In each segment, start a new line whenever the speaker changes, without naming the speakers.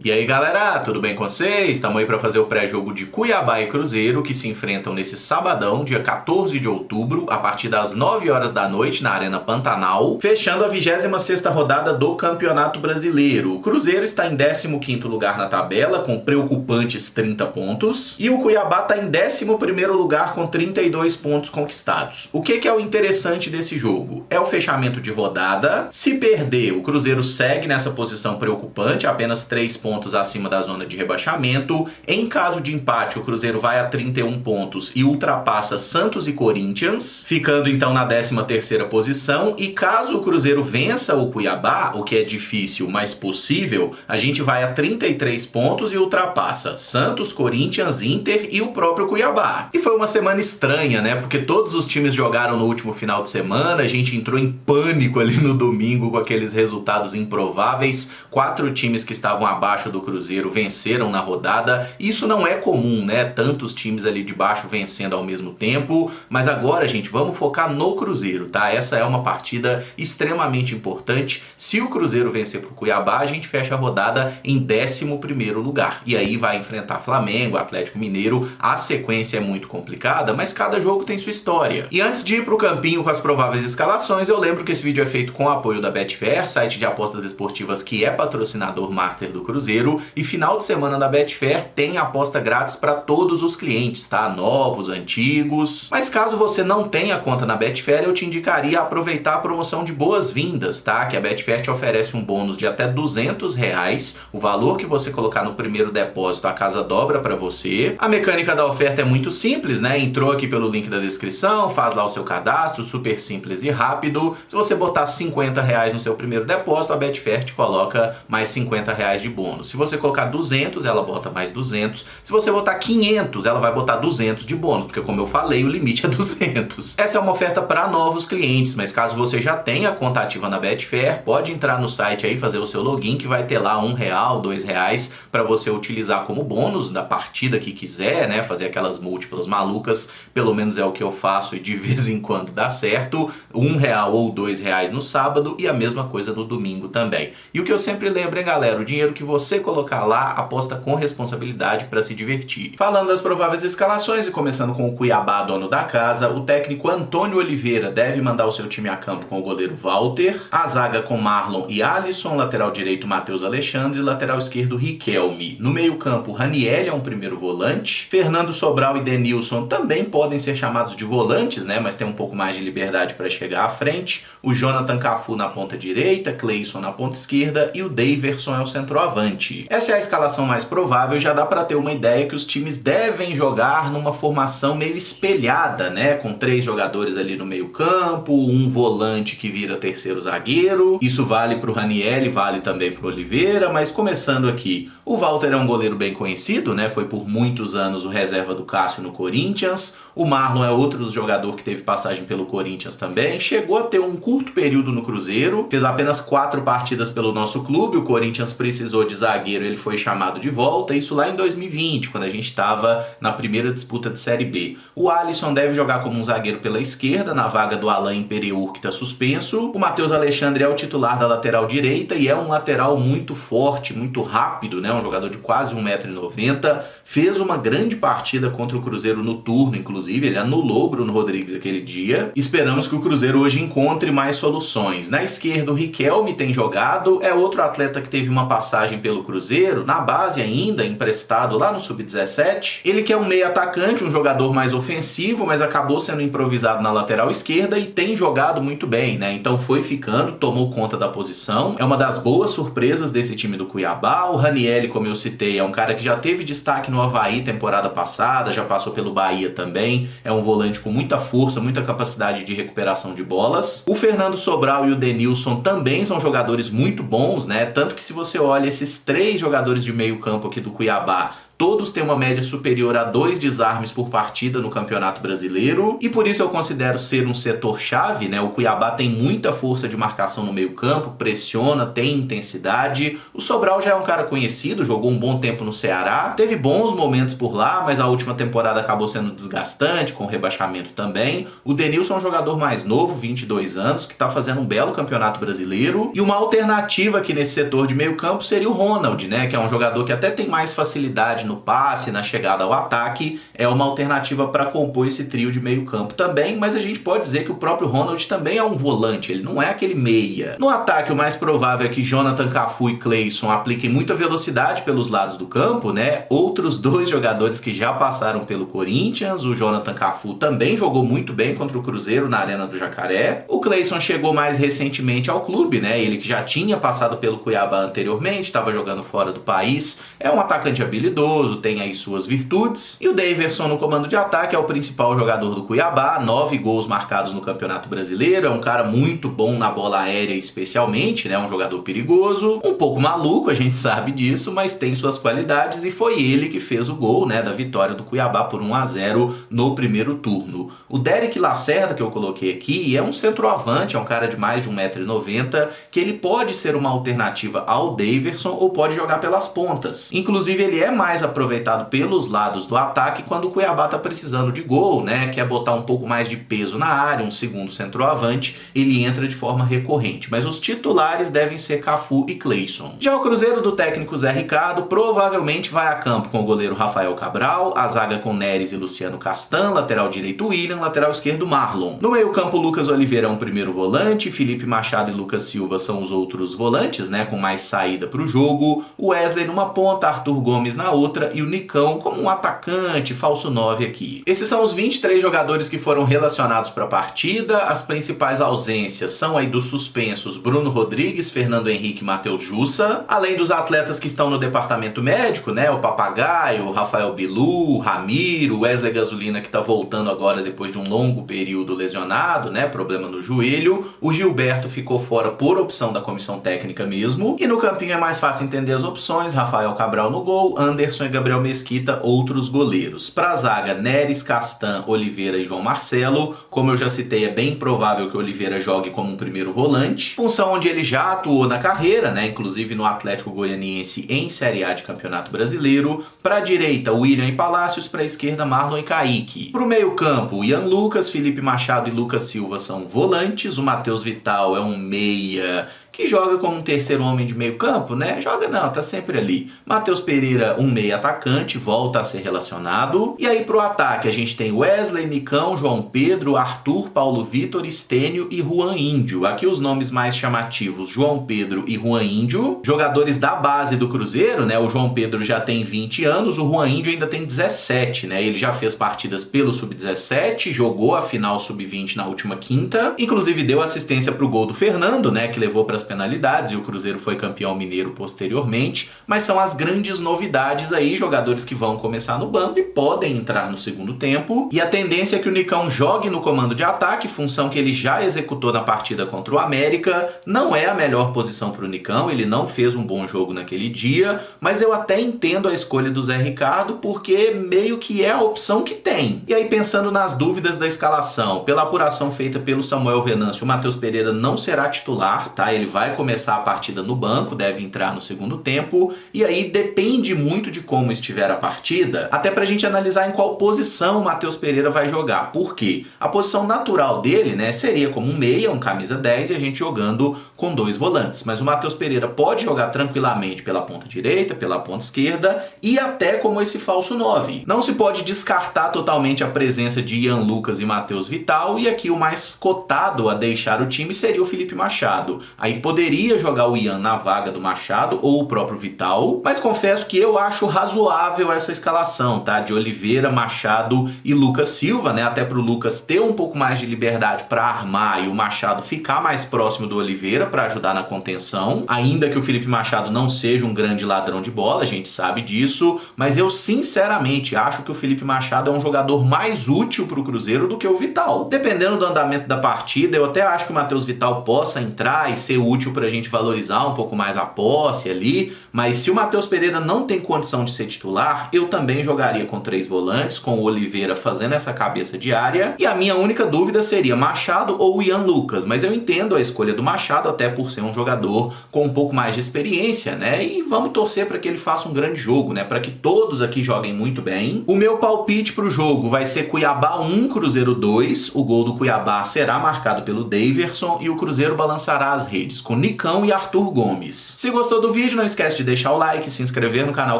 E aí galera, tudo bem com vocês? Estamos aí para fazer o pré-jogo de Cuiabá e Cruzeiro, que se enfrentam nesse sabadão, dia 14 de outubro, a partir das 9 horas da noite na Arena Pantanal, fechando a 26ª rodada do Campeonato Brasileiro. O Cruzeiro está em 15º lugar na tabela, com preocupantes 30 pontos, e o Cuiabá está em 11º lugar com 32 pontos conquistados. O que é o interessante desse jogo? É o fechamento de rodada. Se perder, o Cruzeiro segue nessa posição preocupante, apenas 3 pontos acima da zona de rebaixamento. Em caso de empate, o Cruzeiro vai a 31 pontos e ultrapassa Santos e Corinthians, ficando então na 13ª posição. E caso o Cruzeiro vença o Cuiabá, o que é difícil, mas possível, a gente vai a 33 pontos e ultrapassa Santos, Corinthians, Inter e o próprio Cuiabá. E foi uma semana estranha, né? Porque todos os times jogaram no último final de semana, a gente entrou em pânico ali no domingo com aqueles resultados improváveis. 4 times que estavam abaixo do Cruzeiro venceram na rodada. Isso não é comum, né? Tantos times ali de baixo vencendo ao mesmo tempo. Mas agora, gente, vamos focar no Cruzeiro, tá? Essa é uma partida extremamente importante. Se o Cruzeiro vencer pro Cuiabá, a gente fecha a rodada em 11º lugar. E aí vai enfrentar Flamengo, Atlético Mineiro. A sequência é muito complicada, mas cada jogo tem sua história. E antes de ir pro campinho com as prováveis escalações, eu lembro que esse vídeo é feito com o apoio da Betfair, site de apostas esportivas que é patrocinador master do Cruzeiro. E final de semana da Betfair tem aposta grátis para todos os clientes, tá? Novos, antigos. Mas caso você não tenha conta na Betfair, eu te indicaria aproveitar a promoção de boas-vindas, tá? Que a Betfair te oferece um bônus de até R$200. O valor que você colocar no primeiro depósito, a casa dobra para você. A mecânica da oferta é muito simples, né? Entrou aqui pelo link da descrição, faz lá o seu cadastro, super simples e rápido. Se você botar R$50 no seu primeiro depósito, a Betfair te coloca mais R$50 de bônus. Se você colocar 200, ela bota mais 200. Se você botar 500, ela vai botar 200 de bônus, porque como eu falei, o limite é 200. Essa é uma oferta para novos clientes, mas caso você já tenha conta ativa na Betfair, pode entrar no site aí, fazer o seu login, que vai ter lá R$1, R$2 para você utilizar como bônus da partida que quiser, né? Fazer aquelas múltiplas malucas, pelo menos é o que eu faço e de vez em quando dá certo. R$1 ou R$2 no sábado e a mesma coisa no domingo também. E o que eu sempre lembro, hein, galera? O dinheiro que você colocar lá, aposta com responsabilidade para se divertir. Falando das prováveis escalações e começando com o Cuiabá, dono da casa, o técnico Antônio Oliveira deve mandar o seu time a campo com o goleiro Walter, a zaga com Marlon e Alisson, lateral direito Matheus Alexandre, lateral esquerdo Riquelme. No meio campo, Raniel é um primeiro volante, Fernando Sobral e Denilson também podem ser chamados de volantes, né, mas tem um pouco mais de liberdade para chegar à frente, o Jonathan Cafu na ponta direita, Cleison na ponta esquerda e o Daverson é o centroavante. Essa é a escalação mais provável, já dá para ter uma ideia que os times devem jogar numa formação meio espelhada, né? Com 3 jogadores ali no meio campo, um volante que vira terceiro zagueiro. Isso vale para o Raniel e vale também para o Oliveira, mas começando aqui, o Walter é um goleiro bem conhecido, né? Foi por muitos anos o reserva do Cássio no Corinthians. O Marlon é outro jogador que teve passagem pelo Corinthians também. Chegou a ter um curto período no Cruzeiro, fez apenas 4 partidas pelo nosso clube. O Corinthians precisou de zagueiro, ele foi chamado de volta, isso lá em 2020, quando a gente estava na primeira disputa de Série B. O Alisson deve jogar como um zagueiro pela esquerda, na vaga do Alain Pereur, que está suspenso. O Matheus Alexandre é o titular da lateral direita e é um lateral muito forte, muito rápido, né? Um jogador de quase 1,90 m. Fez uma grande partida contra o Cruzeiro no turno, inclusive, ele anulou o Bruno Rodrigues aquele dia. Esperamos que o Cruzeiro hoje encontre mais soluções. Na esquerda, o Riquelme tem jogado, é outro atleta que teve uma passagem pelo Cruzeiro, na base ainda, emprestado lá no Sub-17. Ele que é um meio atacante, um jogador mais ofensivo, mas acabou sendo improvisado na lateral esquerda e tem jogado muito bem, né? Então foi ficando, tomou conta da posição. É uma das boas surpresas desse time do Cuiabá. O Raniel, como eu citei, é um cara que já teve destaque no Avaí temporada passada, já passou pelo Bahia também. É um volante com muita força, muita capacidade de recuperação de bolas. O Fernando Sobral e o Denilson também são jogadores muito bons, né? Tanto que se você olha esses 3 jogadores de meio campo aqui do Cuiabá, todos têm uma média superior a 2 desarmes por partida no Campeonato Brasileiro, e por isso eu considero ser um setor-chave, né? O Cuiabá tem muita força de marcação no meio-campo, pressiona, tem intensidade. O Sobral já é um cara conhecido, jogou um bom tempo no Ceará, teve bons momentos por lá, mas a última temporada acabou sendo desgastante, com rebaixamento também. O Denilson é um jogador mais novo, 22 anos, que está fazendo um belo Campeonato Brasileiro. E uma alternativa aqui nesse setor de meio-campo seria o Ronald, né? Que é um jogador que até tem mais facilidade no passe, na chegada ao ataque. É uma alternativa para compor esse trio de meio-campo também, mas a gente pode dizer que o próprio Ronald também é um volante, ele não é aquele meia. No ataque, o mais provável é que Jonathan Cafu e Cleison apliquem muita velocidade pelos lados do campo, né? Outros dois jogadores que já passaram pelo Corinthians, o Jonathan Cafu também jogou muito bem contra o Cruzeiro na Arena do Jacaré. O Cleison chegou mais recentemente ao clube, né? Ele que já tinha passado pelo Cuiabá anteriormente, estava jogando fora do país, é um atacante habilidoso, tem aí suas virtudes. E o Daverson no comando de ataque é o principal jogador do Cuiabá, 9 gols marcados no Campeonato Brasileiro, é um cara muito bom na bola aérea especialmente, né? Um jogador perigoso, um pouco maluco, a gente sabe disso, mas tem suas qualidades e foi ele que fez o gol, né, da vitória do Cuiabá por 1-0 no primeiro turno. O Derek Lacerda, que eu coloquei aqui, é um centroavante, é um cara de mais de 1,90 m, que ele pode ser uma alternativa ao Daverson ou pode jogar pelas pontas. Inclusive, ele é mais aproveitado pelos lados do ataque quando o Cuiabá tá precisando de gol, né, quer botar um pouco mais de peso na área, um segundo centroavante, ele entra de forma recorrente. Mas os titulares devem ser Cafu e Cleison. Já o Cruzeiro do técnico Zé Ricardo provavelmente vai a campo com o goleiro Rafael Cabral, a zaga com Neres e Luciano Castan, lateral direito William, lateral esquerdo Marlon. No meio-campo, Lucas Oliveira é um primeiro volante, Felipe Machado e Lucas Silva são os outros volantes, né, com mais saída para o jogo. O Wesley numa ponta, Arthur Gomes na outra e o Nicão como um atacante, falso 9 aqui. Esses são os 23 jogadores que foram relacionados para a partida. As principais ausências são aí dos suspensos Bruno Rodrigues, Fernando Henrique e Matheus Jussa, além dos atletas que estão no departamento médico, né, o Papagaio, o Rafael Bilu, o Ramiro, o Wesley Gasolina que está voltando agora depois de um longo período lesionado, né, problema no joelho. O Gilberto ficou fora por opção da comissão técnica mesmo. E no campinho é mais fácil entender as opções: Rafael Cabral no gol, Anderson e Gabriel Mesquita, outros goleiros. Para a zaga, Neres, Castan, Oliveira e João Marcelo. Como eu já citei, é bem provável que Oliveira jogue como um primeiro volante, função onde ele já atuou na carreira, né, inclusive no Atlético Goianiense em Série A de Campeonato Brasileiro. Para a direita, William e Palácios, para a esquerda, Marlon e Kaique. Para o meio-campo, Ian Lucas, Felipe Machado e Lucas Silva são volantes, o Matheus Vital é um meia que joga como um terceiro homem de meio campo, né? Joga não, tá sempre ali. Matheus Pereira, um meia atacante, volta a ser relacionado. E aí pro ataque a gente tem Wesley, Nicão, João Pedro, Arthur, Paulo Vitor, Estênio e Juan Índio. Aqui os nomes mais chamativos: João Pedro e Juan Índio, jogadores da base do Cruzeiro, né? O João Pedro já tem 20 anos, o Juan Índio ainda tem 17, né? Ele já fez partidas pelo Sub-17, jogou a final Sub-20 na última quinta, inclusive deu assistência pro gol do Fernando, né? Que levou para as penalidades e o Cruzeiro foi campeão mineiro posteriormente, mas são as grandes novidades aí, jogadores que vão começar no banco e podem entrar no segundo tempo. E a tendência é que o Nicão jogue no comando de ataque, função que ele já executou na partida contra o América. Não é a melhor posição para o Nicão, ele não fez um bom jogo naquele dia, mas eu até entendo a escolha do Zé Ricardo, porque meio que é a opção que tem. E aí, pensando nas dúvidas da escalação, pela apuração feita pelo Samuel Venâncio, o Matheus Pereira não será titular, tá? Ele vai começar a partida no banco, deve entrar no segundo tempo, e aí depende muito de como estiver a partida, até pra gente analisar em qual posição o Matheus Pereira vai jogar. Por quê? A posição natural dele, né, seria como um meia, um camisa 10, e a gente jogando com 2 volantes. Mas o Matheus Pereira pode jogar tranquilamente pela ponta direita, pela ponta esquerda e até como esse falso 9. Não se pode descartar totalmente a presença de Ian Lucas e Matheus Vital, e aqui o mais cotado a deixar o time seria o Felipe Machado. Aí poderia jogar o Ian na vaga do Machado ou o próprio Vital, mas confesso que eu acho razoável essa escalação, tá? De Oliveira, Machado e Lucas Silva, né? Até pro Lucas ter um pouco mais de liberdade para armar e o Machado ficar mais próximo do Oliveira para ajudar na contenção, ainda que o Felipe Machado não seja um grande ladrão de bola, a gente sabe disso, mas eu sinceramente acho que o Felipe Machado é um jogador mais útil pro Cruzeiro do que o Vital. Dependendo do andamento da partida, eu até acho que o Matheus Vital possa entrar e ser útil útil pra gente valorizar um pouco mais a posse ali, mas se o Matheus Pereira não tem condição de ser titular, eu também jogaria com 3 volantes, com o Oliveira fazendo essa cabeça de área, e a minha única dúvida seria Machado ou Ian Lucas, mas eu entendo a escolha do Machado, até por ser um jogador com um pouco mais de experiência, né, e vamos torcer para que ele faça um grande jogo, né, para que todos aqui joguem muito bem. O meu palpite pro jogo vai ser Cuiabá 1, Cruzeiro 2, o gol do Cuiabá será marcado pelo Daverson e o Cruzeiro balançará as redes com Nicão e Arthur Gomes. Se gostou do vídeo, não esquece de deixar o like, se inscrever no canal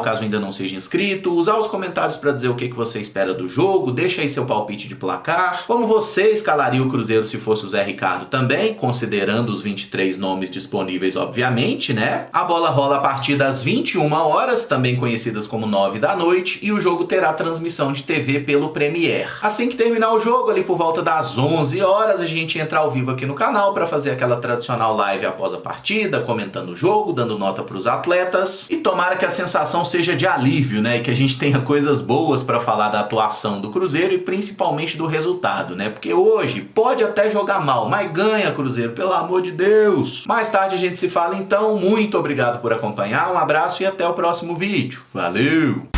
caso ainda não seja inscrito, usar os comentários para dizer o que você espera do jogo, deixa aí seu palpite de placar, como você escalaria o Cruzeiro se fosse o Zé Ricardo também, considerando os 23 nomes disponíveis, obviamente, né? A bola rola a partir das 21 horas, também conhecidas como 9 da noite, e o jogo terá transmissão de TV pelo Premiere. Assim que terminar o jogo, ali por volta das 11 horas, a gente entra ao vivo aqui no canal para fazer aquela tradicional live após a partida, comentando o jogo, dando nota para os atletas, e tomara que a sensação seja de alívio, né? E que a gente tenha coisas boas para falar da atuação do Cruzeiro e principalmente do resultado, né? Porque hoje pode até jogar mal, mas ganha, Cruzeiro, pelo amor de Deus! Mais tarde a gente se fala então, muito obrigado por acompanhar, um abraço e até o próximo vídeo. Valeu!